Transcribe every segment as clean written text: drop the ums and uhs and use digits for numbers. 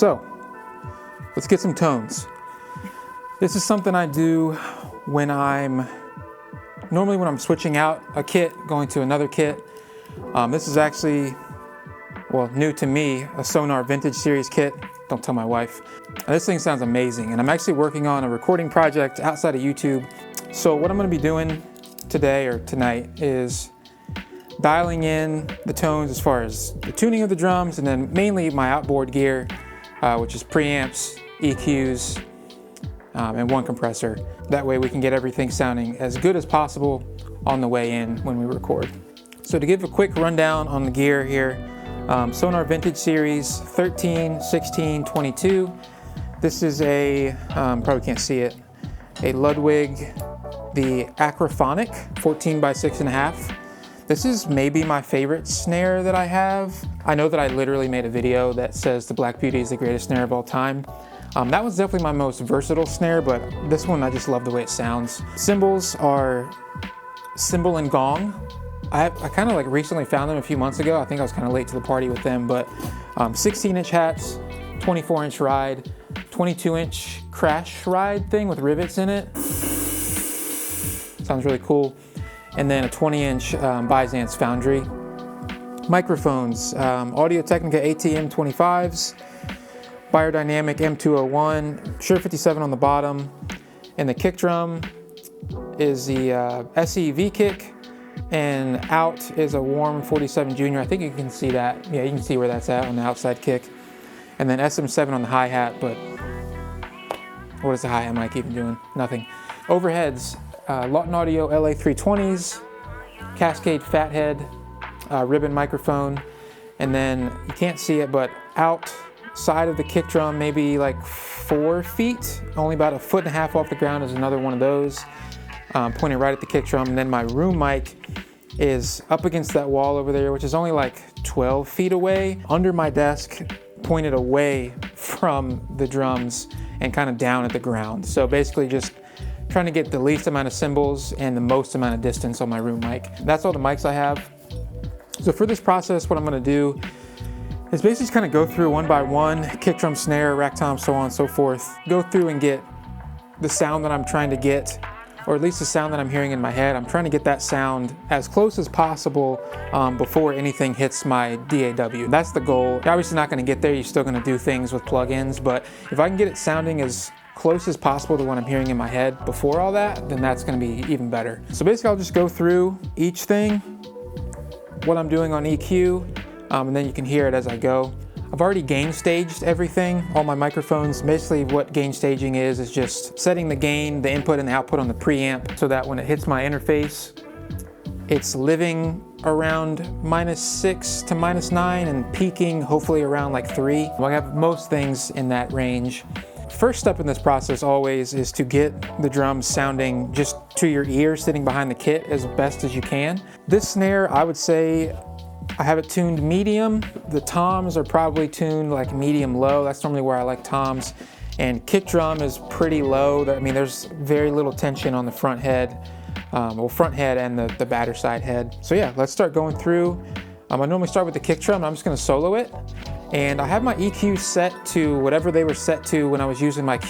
So let's get some tones. This is something I do when normally when I'm switching out a kit, going to another kit. This is actually, well, new to me, a Sonor Vintage Series kit. Don't tell my wife. This thing sounds amazing, and I'm actually working on a recording project outside of YouTube. So what I'm gonna be doing today or tonight is dialing in the tones as far as the tuning of the drums, and then mainly my outboard gear, which is preamps, EQs, and one compressor. That way we can get everything sounding as good as possible on the way in when we record. So to give a quick rundown on the gear here, Sonor Vintage Series 13, 16, 22. This is a, probably can't see it, a Ludwig, the Acrophonic 14 by 6.5. This is maybe my favorite snare that I have. I know that I literally made a video that says the Black Beauty is the greatest snare of all time. That was definitely my most versatile snare, but this one, I just love the way it sounds. Cymbals are Cymbal and Gong. I kind of like recently found them a few months ago. I think I was kind of late to the party with them, but 16-inch hats, 24-inch ride, 22-inch crash ride thing with rivets in it. Sounds really cool. And then a 20-inch Byzance Foundry. Microphones, Audio Technica ATM 25s, Beyerdynamic M201, Shure 57 on the bottom, and the kick drum is the SE V-Kick, and out is a Warm 47 Junior. I think you can see that. Yeah, you can see where that's at on the outside kick. And then SM7 on the hi-hat, but what is the hi-hat mic even doing? Nothing. Overheads, Lauten Audio LA320s, Cascade Fathead, ribbon microphone, and then you can't see it, but outside of the kick drum, maybe like 4 feet, only about 1.5 feet off the ground, is another one of those, pointing right at the kick drum. And then my room mic is up against that wall over there, which is only like 12 feet away, under my desk, pointed away from the drums and kind of down at the ground. So basically just trying to get the least amount of cymbals and the most amount of distance on my room mic. That's all the mics I have. So for this process, what I'm gonna do is basically just kind of go through one by one, kick drum, snare, rack tom, so on and so forth. Go through and get the sound that I'm trying to get, or at least the sound that I'm hearing in my head. I'm trying to get that sound as close as possible before anything hits my DAW. That's the goal. You're obviously not gonna get there. You're still gonna do things with plugins, but if I can get it sounding as close as possible to what I'm hearing in my head before all that, then that's gonna be even better. So basically I'll just go through each thing, what I'm doing on EQ, and then you can hear it as I go. I've already gain staged everything, all my microphones. Basically what gain staging is just setting the gain, the input and the output on the preamp so that when it hits my interface, it's living around -6 to -9 and peaking hopefully around like 3. I have most things in that range. First step in this process always is to get the drums sounding just to your ear, sitting behind the kit as best as you can. This snare, I would say, I have it tuned medium. The toms are probably tuned like medium low. That's normally where I like toms. And kick drum is pretty low. I mean, there's very little tension on the front head, front head and the batter side head. So yeah, let's start going through. I normally start with the kick drum. I'm just gonna solo it. And I have my EQ set to whatever they were set to when I was using my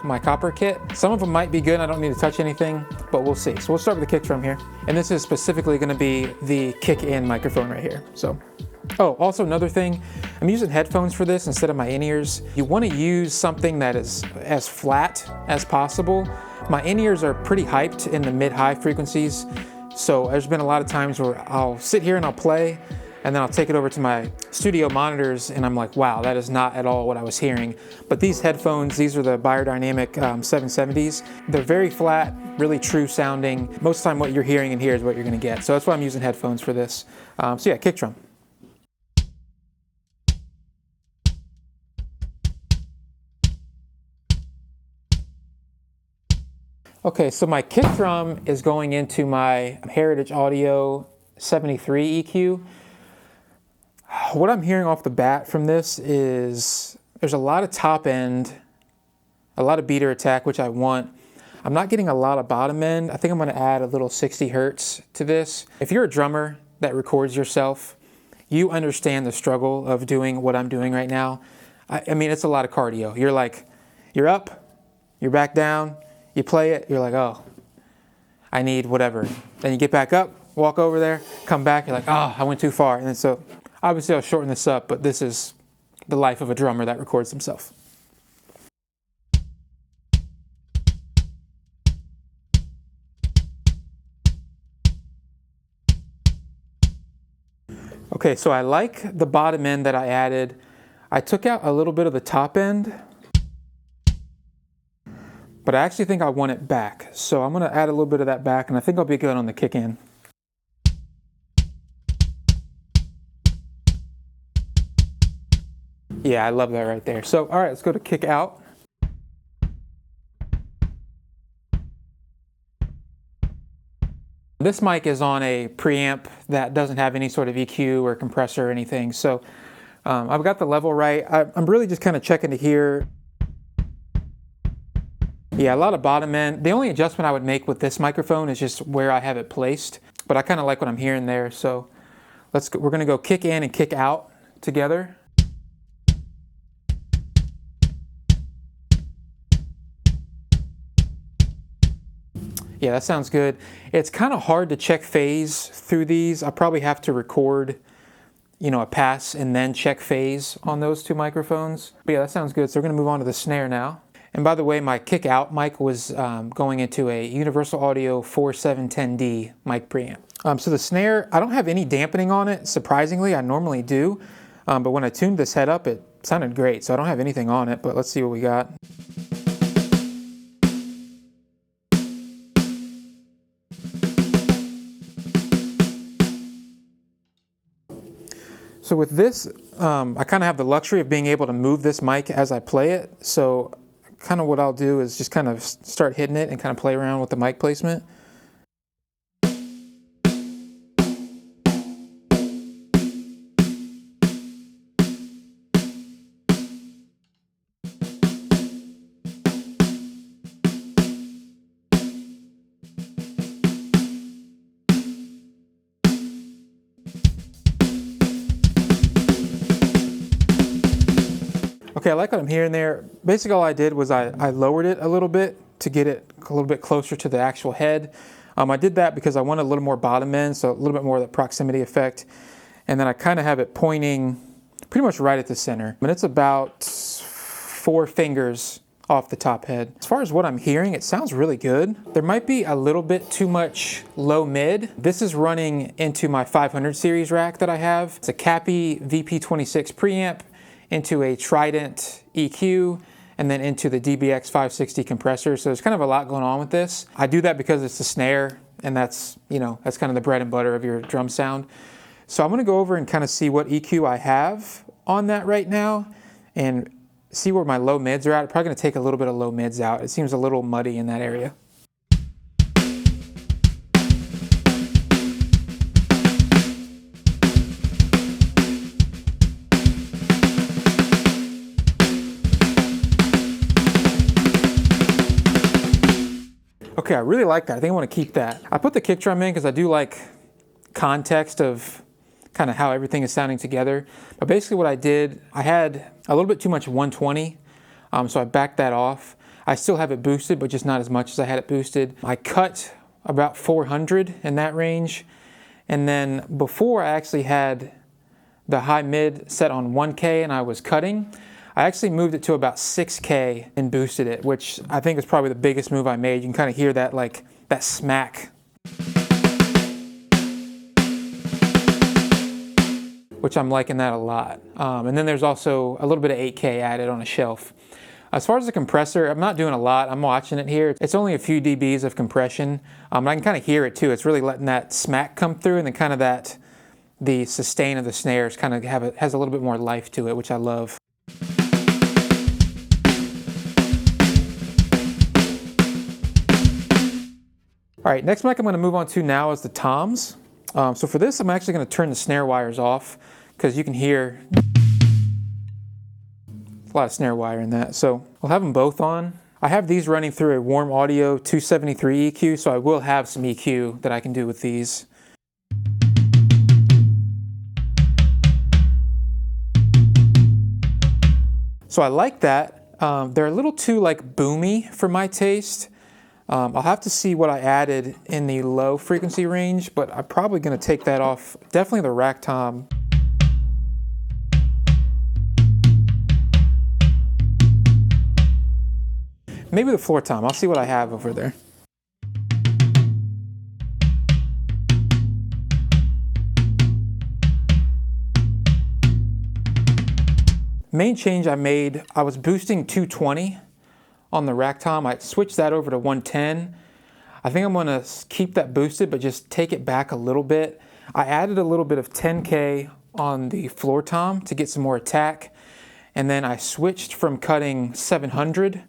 my copper kit. Some of them might be good, I don't need to touch anything, but we'll see. So we'll start with the kick drum here. And this is specifically gonna be the kick-in microphone right here. So, oh, also another thing, I'm using headphones for this instead of my in-ears. You wanna use something that is as flat as possible. My in-ears are pretty hyped in the mid-high frequencies. So there's been a lot of times where I'll sit here and I'll play, and then I'll take it over to my studio monitors and I'm like, wow, that is not at all what I was hearing. But these headphones, these are the Beyerdynamic 770s. They're very flat, really true sounding. Most of the time what you're hearing in here is what you're gonna get. So that's why I'm using headphones for this. So yeah, kick drum. Okay, so my kick drum is going into my Heritage Audio 73 EQ. What I'm hearing off the bat from this is there's a lot of top end, a lot of beater attack, which I want. I'm not getting a lot of bottom end. I think I'm gonna add a little 60 hertz to this. If you're a drummer that records yourself, you understand the struggle of doing what I'm doing right now. I mean, it's a lot of cardio. You're like, you're up, you're back down, you play it, you're like, oh, I need whatever. Then you get back up, walk over there, come back, you're like, oh, I went too far. And then so, obviously I'll shorten this up, but this is the life of a drummer that records himself. Okay, so I like the bottom end that I added. I took out a little bit of the top end, but I actually think I want it back. So I'm gonna add a little bit of that back, and I think I'll be good on the kick in. Yeah, I love that right there. So, all right, let's go to kick out. This mic is on a preamp that doesn't have any sort of EQ or compressor or anything. So I've got the level right. I'm really just kind of checking to hear. Yeah, a lot of bottom end. The only adjustment I would make with this microphone is just where I have it placed. But I kind of like what I'm hearing there. So we're going to go kick in and kick out together. Yeah, that sounds good. It's kind of hard to check phase through these. I probably have to record, you know, a pass and then check phase on those two microphones. But yeah, that sounds good. So we're going to move on to the snare now. And by the way, my kick out mic was going into a Universal Audio 4710D mic preamp. So the snare, I don't have any dampening on it, surprisingly. I normally do. But when I tuned this head up, it sounded great. So I don't have anything on it, but let's see what we got. So with this, I kind of have the luxury of being able to move this mic as I play it. So kind of what I'll do is just kind of start hitting it and kind of play around with the mic placement. Okay, I like what I'm hearing there. Basically all I did was I lowered it a little bit to get it a little bit closer to the actual head. I did that because I wanted a little more bottom end, so a little bit more of the proximity effect. And then I kind of have it pointing pretty much right at the center. And it's about 4 fingers off the top head. As far as what I'm hearing, it sounds really good. There might be a little bit too much low mid. This is running into my 500 series rack that I have. It's a Capi VP26 preamp into a Trident EQ, and then into the DBX 560 compressor. So there's kind of a lot going on with this. I do that because it's the snare, and that's, you know, that's kind of the bread and butter of your drum sound. So I'm gonna go over and kind of see what EQ I have on that right now, and see where my low mids are at. I'm probably gonna take a little bit of low mids out. It seems a little muddy in that area. Okay, I really like that. I think I want to keep that. I put the kick drum in because I do like context of kind of how everything is sounding together. But basically what I did, I had a little bit too much 120, so I backed that off. I still have it boosted, but just not as much as I had it boosted. I cut about 400 in that range. And then before I actually had the high mid set on 1K and I was cutting, I actually moved it to about 6K and boosted it, which I think is probably the biggest move I made. You can kind of hear that, like, that smack. Which I'm liking that a lot. And then there's also a little bit of 8K added on a shelf. As far as the compressor, I'm not doing a lot. I'm watching it here. It's only a few dBs of compression. I can kind of hear it too. It's really letting that smack come through, and then kind of the sustain of the snares kind of has a little bit more life to it, which I love. All right, next mic I'm going to move on to now is the toms. So for this, I'm actually going to turn the snare wires off because you can hear a lot of snare wire in that. So I'll have them both on. I have these running through a Warm Audio 273 EQ, so I will have some EQ that I can do with these. So I like that. They're a little too like boomy for my taste. I'll have to see what I added in the low frequency range, but I'm probably going to take that off. Definitely the rack tom. Maybe the floor tom. I'll see what I have over there. Main change I made, I was boosting 220 on the rack tom. I switched that over to 110. I think I'm going to keep that boosted, but just take it back a little bit. I added a little bit of 10K on the floor tom to get some more attack. And then I switched from cutting 700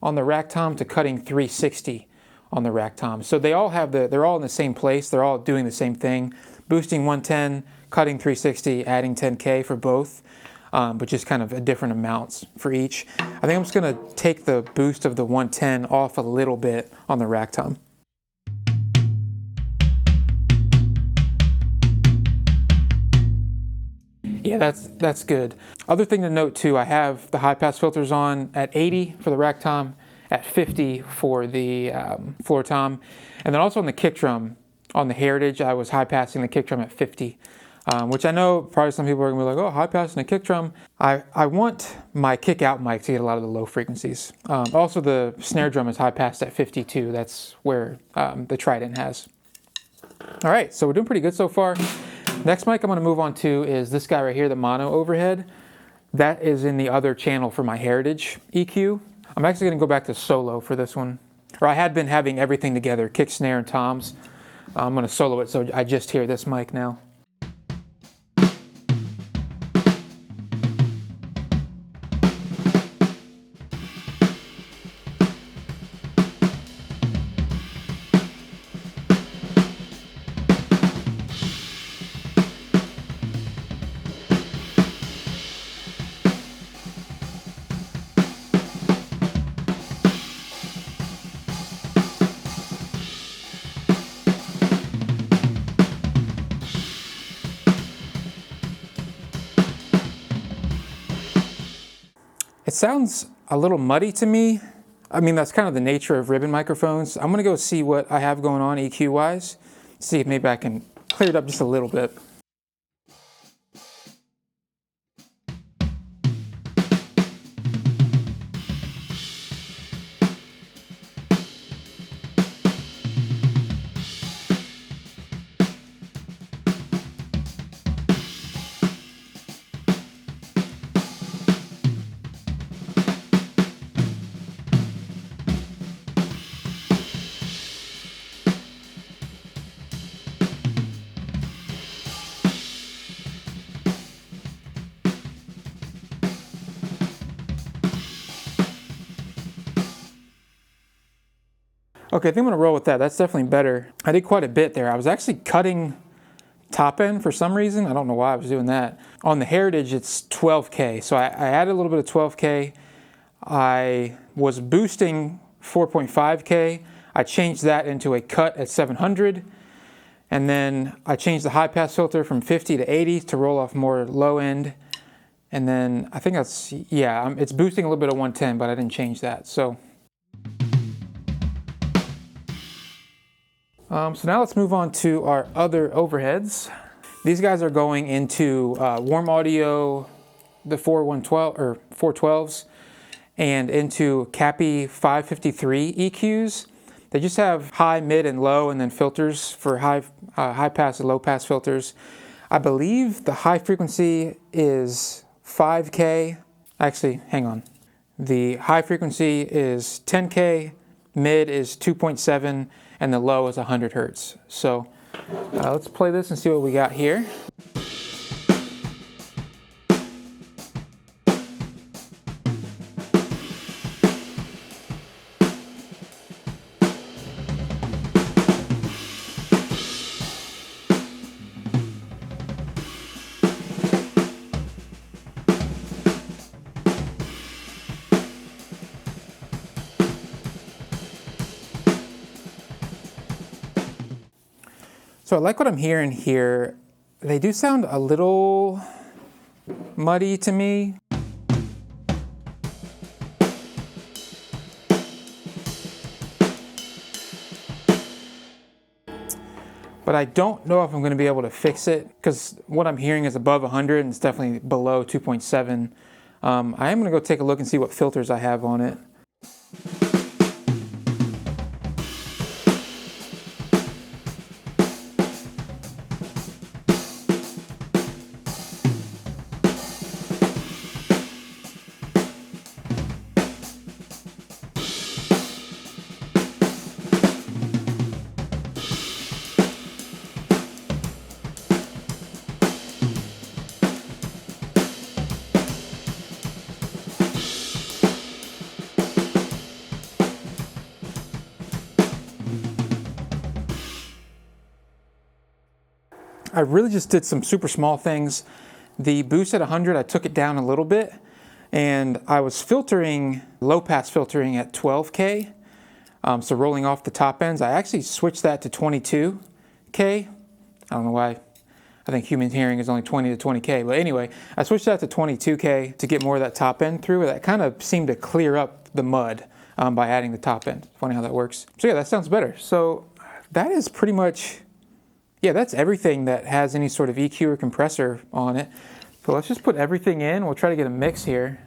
on the rack tom to cutting 360 on the rack tom. So they all have they're all in the same place. They're all doing the same thing. Boosting 110, cutting 360, adding 10K for both. But just kind of a different amounts for each. I think I'm just going to take the boost of the 110 off a little bit on the rack tom. Yeah, that's good. Other thing to note too, I have the high pass filters on at 80 for the rack tom, at 50 for the floor tom, and then also on the kick drum, on the Heritage, I was high passing the kick drum at 50. Which I know probably some people are going to be like, oh, high pass and a kick drum. I want my kick out mic to get a lot of the low frequencies. Also, the snare drum is high passed at 52. That's where the Trident has. All right, so we're doing pretty good so far. Next mic I'm going to move on to is this guy right here, the mono overhead. That is in the other channel for my Heritage EQ. I'm actually going to go back to solo for this one. Or I had been having everything together, kick, snare, and toms. I'm going to solo it so I just hear this mic now. It sounds a little muddy to me. I mean, that's kind of the nature of ribbon microphones. I'm gonna go see what I have going on EQ-wise, see if maybe I can clear it up just a little bit. Okay, I think I'm gonna roll with that. That's definitely better. I did quite a bit there. I was actually cutting top end for some reason. I don't know why I was doing that. On the Heritage, it's 12K. So I added a little bit of 12K. I was boosting 4.5K. I changed that into a cut at 700. And then I changed the high pass filter from 50 to 80 to roll off more low end. And then I think that's, yeah, it's boosting a little bit of 110, but I didn't change that. So now let's move on to our other overheads. These guys are going into Warm Audio, the 412s, and into Capi 553 EQs. They just have high, mid, and low, and then filters for high pass and low pass filters. I believe the high frequency is 5K. Actually, hang on. The high frequency is 10K, mid is 2.7, and the low is 100 hertz. So let's play this and see what we got here. So I like what I'm hearing here. They do sound a little muddy to me. but I don't know if I'm going to be able to fix it because what I'm hearing is above 100 and it's definitely below 2.7. I am going to go take a look and see what filters I have on it. I really just did some super small things. The boost at 100, I took it down a little bit, and I was filtering, low pass filtering at 12K, so rolling off the top ends. I actually switched that to 22K. I don't know why. I think human hearing is only 20 to 20K, but anyway, I switched that to 22K to get more of that top end through. That kind of seemed to clear up the mud by adding the top end. Funny how that works. So yeah, that sounds better. So that is pretty much, yeah, that's everything that has any sort of EQ or compressor on it. So let's just put everything in. We'll try to get a mix here.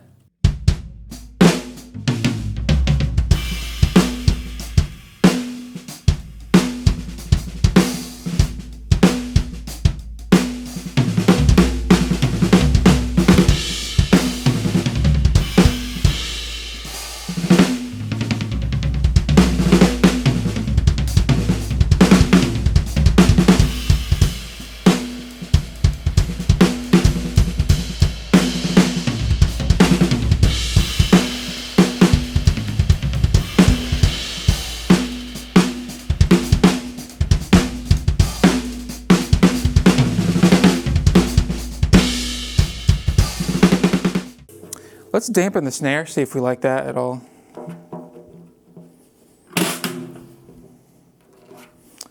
Let's dampen the snare, see if we like that at all.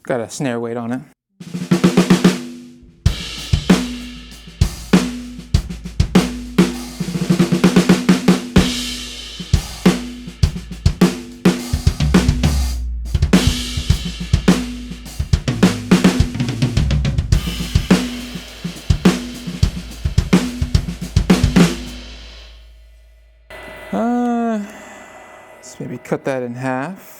Got a snare weight on it. Let's maybe cut that in half.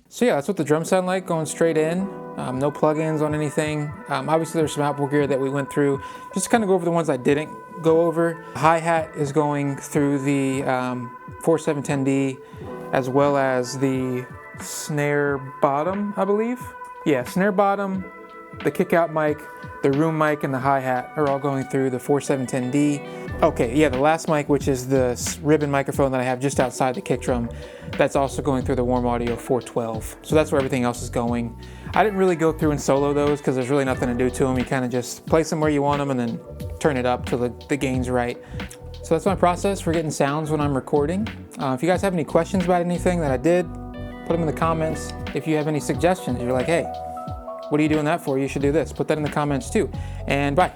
So yeah, that's what the drums sound like going straight in. No plugins on anything. Obviously there's some outboard gear that we went through. Just to kind of go over the ones I didn't go over. Hi-hat is going through the 4710D as well as the snare bottom, I believe. Yeah, snare bottom, the kick-out mic, the room mic, and the hi-hat are all going through the 4710D. Okay, yeah, the last mic, which is the ribbon microphone that I have just outside the kick drum, that's also going through the Warm Audio 412. So that's where everything else is going. I didn't really go through and solo those because there's really nothing to do to them. You kind of just place them where you want them and then turn it up till the gain's right. So that's my process for getting sounds when I'm recording. If you guys have any questions about anything that I did, put them in the comments. If you have any suggestions, you're like, hey, what are you doing that for? You should do this. Put that in the comments too. And bye.